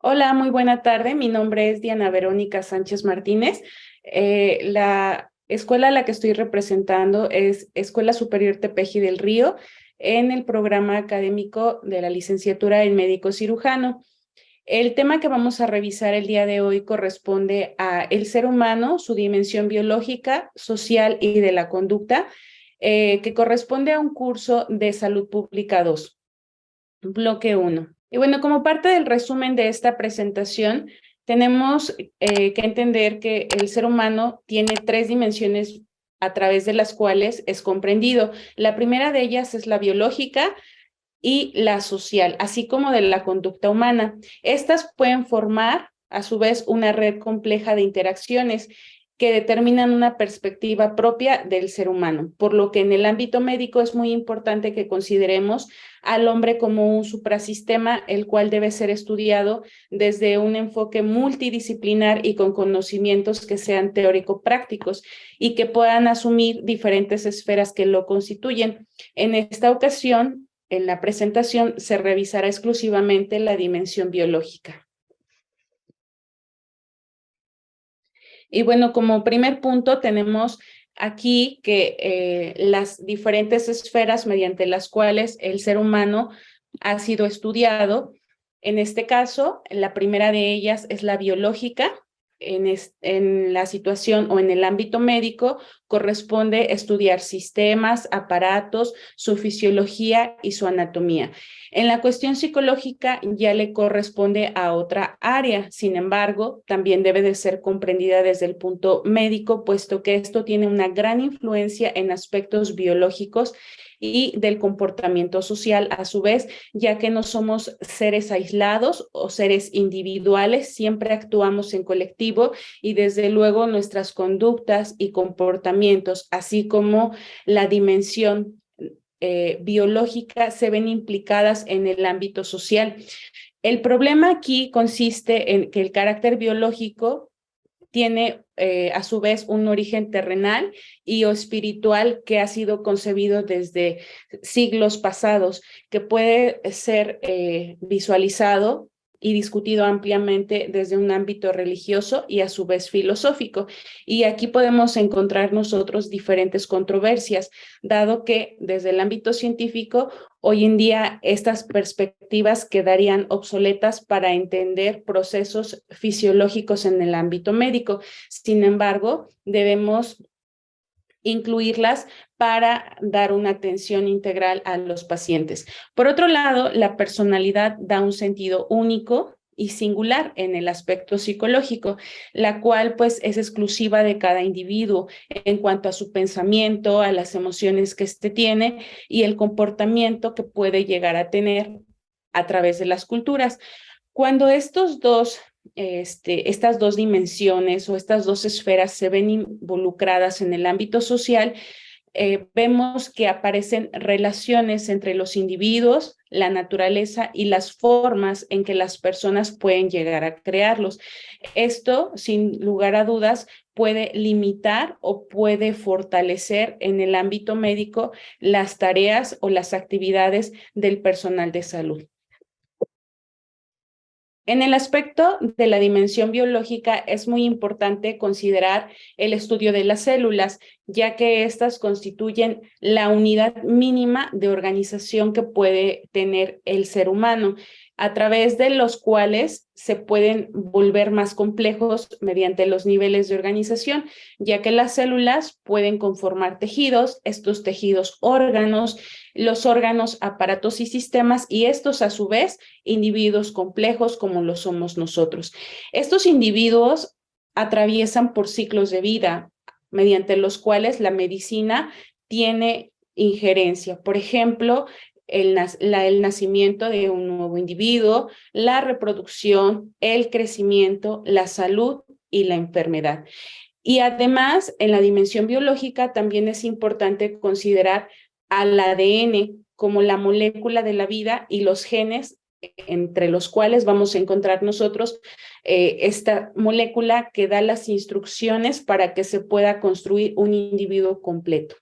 Hola, muy buena tarde. Mi nombre es Diana Verónica Sánchez Martínez. La escuela a la que estoy representando es Escuela Superior Tepeji del Río en el programa académico de la licenciatura en médico cirujano. El tema que vamos a revisar el día de hoy corresponde a el ser humano, su dimensión biológica, social y de la conducta, que corresponde a un curso de Salud Pública 2. Bloque 1. Y bueno, como parte del resumen de esta presentación, tenemos que entender que el ser humano tiene tres dimensiones a través de las cuales es comprendido. La primera de ellas es la biológica y la social, así como de la conducta humana. Estas pueden formar, a su vez, una red compleja de interacciones que determinan una perspectiva propia del ser humano, por lo que en el ámbito médico es muy importante que consideremos al hombre como un suprasistema, el cual debe ser estudiado desde un enfoque multidisciplinar y con conocimientos que sean teórico-prácticos y que puedan asumir diferentes esferas que lo constituyen. En esta ocasión, en la presentación se revisará exclusivamente la dimensión biológica. Y bueno, como primer punto tenemos aquí que las diferentes esferas mediante las cuales el ser humano ha sido estudiado. En este caso, la primera de ellas es la biológica. En la situación o en el ámbito médico corresponde estudiar sistemas, aparatos, su fisiología y su anatomía. En la cuestión psicológica ya le corresponde a otra área, sin embargo, también debe de ser comprendida desde el punto médico, puesto que esto tiene una gran influencia en aspectos biológicos y del comportamiento social a su vez, ya que no somos seres aislados o seres individuales, siempre actuamos en colectivo y desde luego nuestras conductas y comportamientos, así como la dimensión biológica se ven implicadas en el ámbito social. El problema aquí consiste en que el carácter biológico tiene a su vez un origen terrenal y o espiritual que ha sido concebido desde siglos pasados, que puede ser visualizado y discutido ampliamente desde un ámbito religioso y a su vez filosófico. Y aquí podemos encontrar nosotros diferentes controversias, dado que desde el ámbito científico hoy en día estas perspectivas quedarían obsoletas para entender procesos fisiológicos en el ámbito médico. Sin embargo, debemos incluirlas para dar una atención integral a los pacientes. Por otro lado, la personalidad da un sentido único y singular en el aspecto psicológico, la cual pues es exclusiva de cada individuo en cuanto a su pensamiento, a las emociones que éste tiene y el comportamiento que puede llegar a tener a través de las culturas. Cuando estas dos dimensiones o estas dos esferas se ven involucradas en el ámbito social, vemos que aparecen relaciones entre los individuos, la naturaleza y las formas en que las personas pueden llegar a crearlos. Esto, sin lugar a dudas, puede limitar o puede fortalecer en el ámbito médico las tareas o las actividades del personal de salud. En el aspecto de la dimensión biológica es muy importante considerar el estudio de las células, ya que éstas constituyen la unidad mínima de organización que puede tener el ser humano, a través de los cuales se pueden volver más complejos mediante los niveles de organización, ya que las células pueden conformar tejidos, estos tejidos órganos, los órganos, aparatos y sistemas, y estos a su vez individuos complejos como lo somos nosotros. Estos individuos atraviesan por ciclos de vida mediante los cuales la medicina tiene injerencia. Por ejemplo, el nacimiento de un nuevo individuo, la reproducción, el crecimiento, la salud y la enfermedad. Y además, en la dimensión biológica también es importante considerar al ADN como la molécula de la vida y los genes entre los cuales vamos a encontrar nosotros esta molécula que da las instrucciones para que se pueda construir un individuo completo.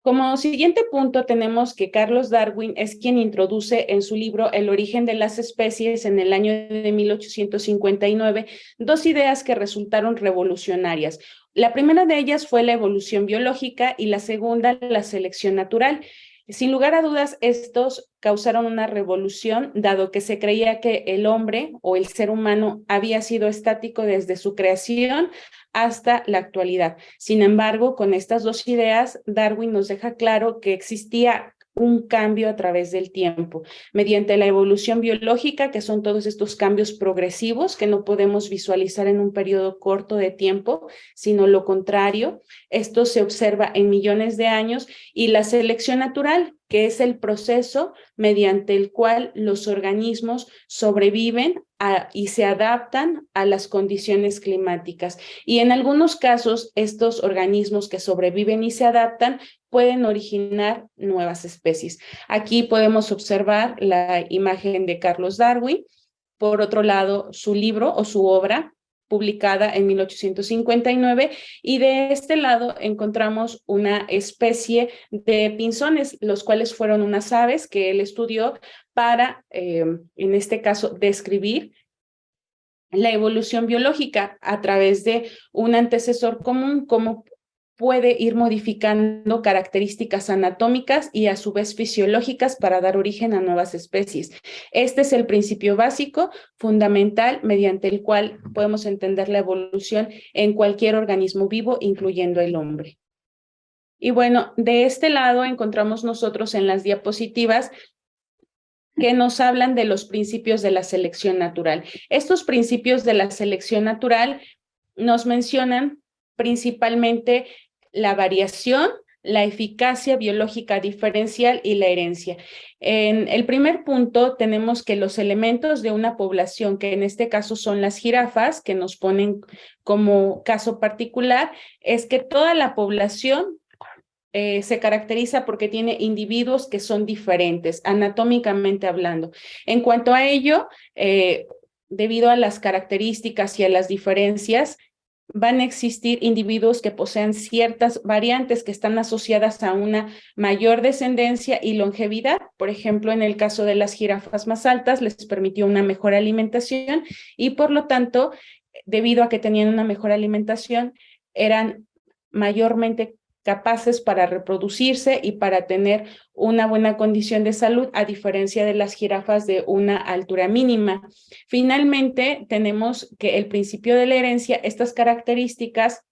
Como siguiente punto tenemos que Carlos Darwin es quien introduce en su libro El origen de las especies en el año de 1859 dos ideas que resultaron revolucionarias. La primera de ellas fue la evolución biológica y la segunda la selección natural. Sin lugar a dudas, estos causaron una revolución, dado que se creía que el hombre o el ser humano había sido estático desde su creación hasta la actualidad. Sin embargo, con estas dos ideas, Darwin nos deja claro que existía un cambio a través del tiempo, mediante la evolución biológica, que son todos estos cambios progresivos que no podemos visualizar en un periodo corto de tiempo, sino lo contrario. Esto se observa en millones de años, y la selección natural, que es el proceso mediante el cual los organismos sobreviven y se adaptan a las condiciones climáticas. Y en algunos casos, estos organismos que sobreviven y se adaptan pueden originar nuevas especies. Aquí podemos observar la imagen de Carlos Darwin. Por otro lado, su libro o su obra, publicada en 1859, y de este lado encontramos una especie de pinzones, los cuales fueron unas aves que él estudió para, en este caso, describir la evolución biológica a través de un antecesor común, como puede ir modificando características anatómicas y a su vez fisiológicas para dar origen a nuevas especies. Este es el principio básico, fundamental, mediante el cual podemos entender la evolución en cualquier organismo vivo, incluyendo el hombre. Y bueno, de este lado encontramos nosotros en las diapositivas que nos hablan de los principios de la selección natural. Estos principios de la selección natural nos mencionan principalmente la variación, la eficacia biológica diferencial y la herencia. En el primer punto tenemos que los elementos de una población, que en este caso son las jirafas, que nos ponen como caso particular, es que toda la población se caracteriza porque tiene individuos que son diferentes, anatómicamente hablando. En cuanto a ello, debido a las características y a las diferencias, van a existir individuos que posean ciertas variantes que están asociadas a una mayor descendencia y longevidad. Por ejemplo, en el caso de las jirafas más altas, les permitió una mejor alimentación y, por lo tanto, debido a que tenían una mejor alimentación, eran mayormente capaces para reproducirse y para tener una buena condición de salud, a diferencia de las jirafas de una altura mínima. Finalmente, tenemos que el principio de la herencia, estas características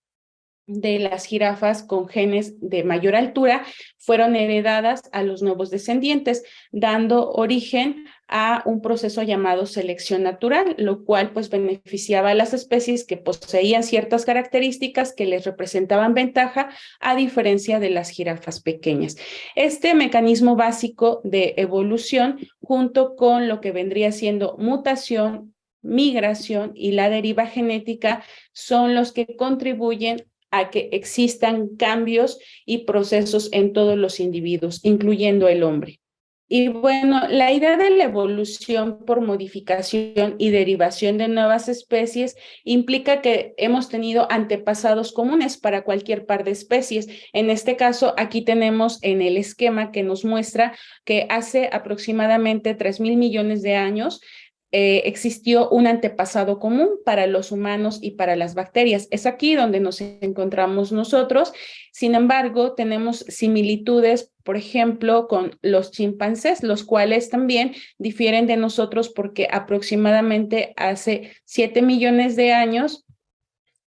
de las jirafas con genes de mayor altura fueron heredadas a los nuevos descendientes, dando origen a un proceso llamado selección natural, lo cual pues beneficiaba a las especies que poseían ciertas características que les representaban ventaja, a diferencia de las jirafas pequeñas. Este mecanismo básico de evolución, junto con lo que vendría siendo mutación, migración y la deriva genética, son los que contribuyen a que existan cambios y procesos en todos los individuos, incluyendo el hombre. Y bueno, la idea de la evolución por modificación y derivación de nuevas especies implica que hemos tenido antepasados comunes para cualquier par de especies. En este caso, aquí tenemos en el esquema que nos muestra que hace aproximadamente 3,000 millones de años existió un antepasado común para los humanos y para las bacterias. Es aquí donde nos encontramos nosotros. Sin embargo, tenemos similitudes, por ejemplo, con los chimpancés, los cuales también difieren de nosotros porque aproximadamente hace 7 millones de años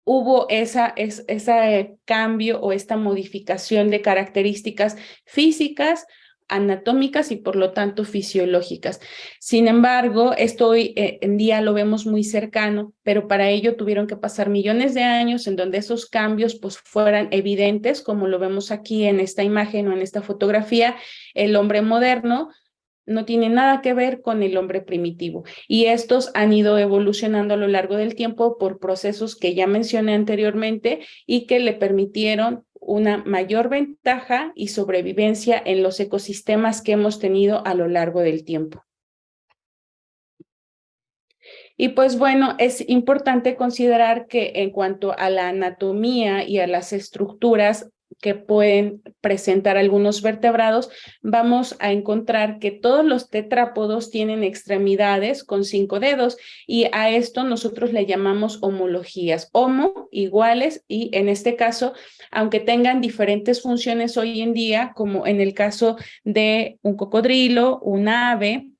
hubo ese cambio o esta modificación de características físicas, anatómicas y por lo tanto fisiológicas. Sin embargo, esto hoy en día lo vemos muy cercano, pero para ello tuvieron que pasar millones de años en donde esos cambios pues fueran evidentes, como lo vemos aquí en esta imagen o en esta fotografía. El hombre moderno no tiene nada que ver con el hombre primitivo, y estos han ido evolucionando a lo largo del tiempo por procesos que ya mencioné anteriormente y que le permitieron una mayor ventaja y sobrevivencia en los ecosistemas que hemos tenido a lo largo del tiempo. Y pues bueno, es importante considerar que en cuanto a la anatomía y a las estructuras que pueden presentar algunos vertebrados, vamos a encontrar que todos los tetrápodos tienen extremidades con 5 dedos y a esto nosotros le llamamos homologías. Homo, iguales, y en este caso, aunque tengan diferentes funciones hoy en día, como en el caso de un cocodrilo, un ave,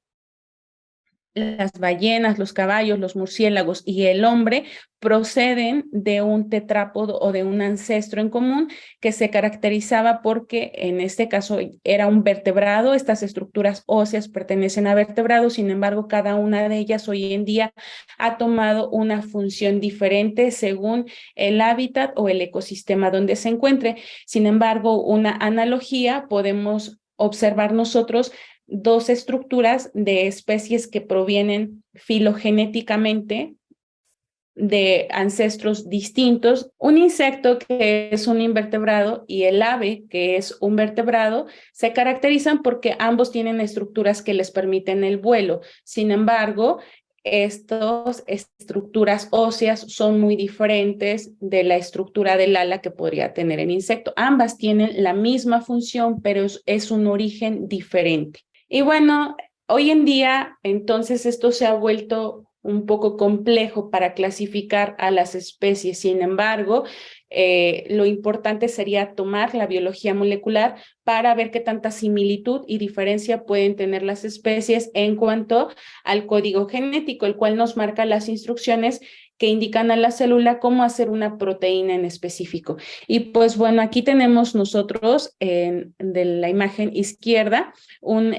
las ballenas, los caballos, los murciélagos y el hombre proceden de un tetrápodo o de un ancestro en común que se caracterizaba porque en este caso era un vertebrado. Estas estructuras óseas pertenecen a vertebrados, sin embargo, cada una de ellas hoy en día ha tomado una función diferente según el hábitat o el ecosistema donde se encuentre. Sin embargo, una analogía podemos observar nosotros dos estructuras de especies que provienen filogenéticamente de ancestros distintos, un insecto que es un invertebrado y el ave que es un vertebrado, se caracterizan porque ambos tienen estructuras que les permiten el vuelo. Sin embargo, estas estructuras óseas son muy diferentes de la estructura del ala que podría tener el insecto. Ambas tienen la misma función, pero es un origen diferente. Y bueno, hoy en día, entonces, esto se ha vuelto un poco complejo para clasificar a las especies. Sin embargo, lo importante sería tomar la biología molecular para ver qué tanta similitud y diferencia pueden tener las especies en cuanto al código genético, el cual nos marca las instrucciones que indican a la célula cómo hacer una proteína en específico. Y pues bueno, aquí tenemos nosotros de la imagen izquierda un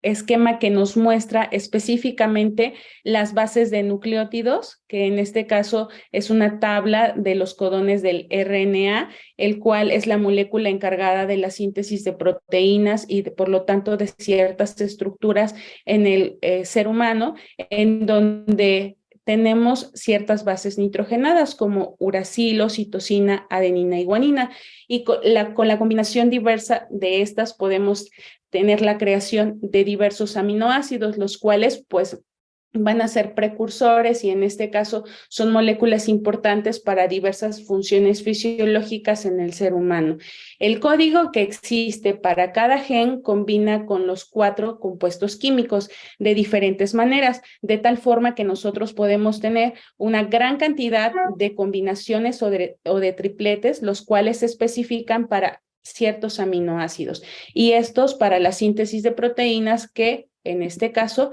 esquema que nos muestra específicamente las bases de nucleótidos, que en este caso es una tabla de los codones del RNA, el cual es la molécula encargada de la síntesis de proteínas y por lo tanto de ciertas estructuras en el ser humano, en donde tenemos ciertas bases nitrogenadas como uracilo, citosina, adenina y guanina, y con la combinación diversa de estas podemos tener la creación de diversos aminoácidos, los cuales pues van a ser precursores y en este caso son moléculas importantes para diversas funciones fisiológicas en el ser humano. El código que existe para cada gen combina con los 4 compuestos químicos de diferentes maneras, de tal forma que nosotros podemos tener una gran cantidad de combinaciones o de tripletes, los cuales se especifican para ciertos aminoácidos y estos para la síntesis de proteínas que en este caso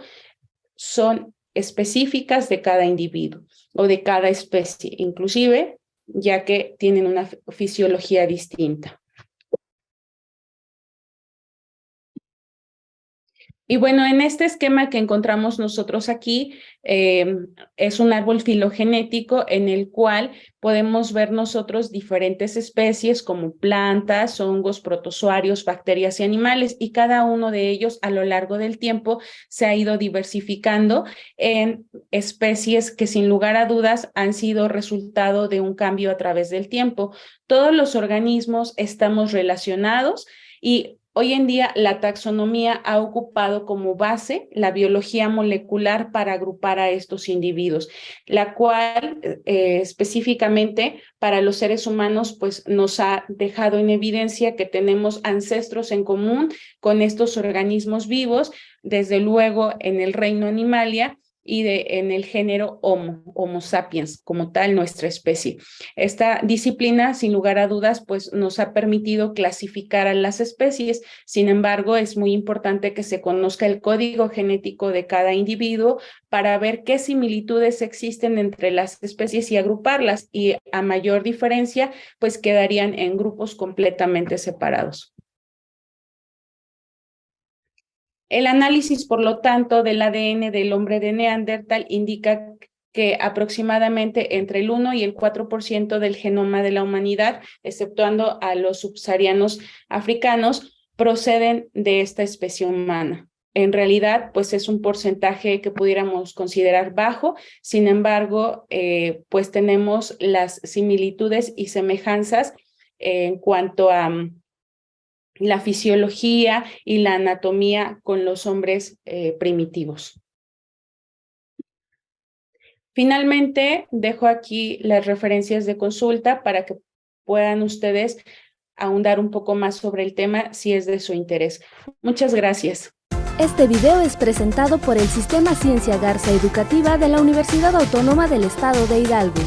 son específicas de cada individuo o de cada especie, inclusive ya que tienen una fisiología distinta. Y bueno, en este esquema que encontramos nosotros aquí, es un árbol filogenético en el cual podemos ver nosotros diferentes especies como plantas, hongos, protozoarios, bacterias y animales, y cada uno de ellos a lo largo del tiempo se ha ido diversificando en especies que sin lugar a dudas han sido resultado de un cambio a través del tiempo. Todos los organismos estamos relacionados y hoy en día la taxonomía ha ocupado como base la biología molecular para agrupar a estos individuos, la cual específicamente para los seres humanos pues nos ha dejado en evidencia que tenemos ancestros en común con estos organismos vivos, desde luego en el reino Animalia y en el género Homo sapiens, como tal, nuestra especie. Esta disciplina, sin lugar a dudas, pues nos ha permitido clasificar a las especies. Sin embargo, es muy importante que se conozca el código genético de cada individuo para ver qué similitudes existen entre las especies y agruparlas, y a mayor diferencia, pues quedarían en grupos completamente separados. El análisis, por lo tanto, del ADN del hombre de Neandertal indica que aproximadamente entre el 1 y el 4% del genoma de la humanidad, exceptuando a los subsaharianos africanos, proceden de esta especie humana. En realidad, pues es un porcentaje que pudiéramos considerar bajo, sin embargo, pues tenemos las similitudes y semejanzas en cuanto a la fisiología y la anatomía con los hombres primitivos. Finalmente, dejo aquí las referencias de consulta para que puedan ustedes ahondar un poco más sobre el tema si es de su interés. Muchas gracias. Este video es presentado por el Sistema Ciencia Garza Educativa de la Universidad Autónoma del Estado de Hidalgo.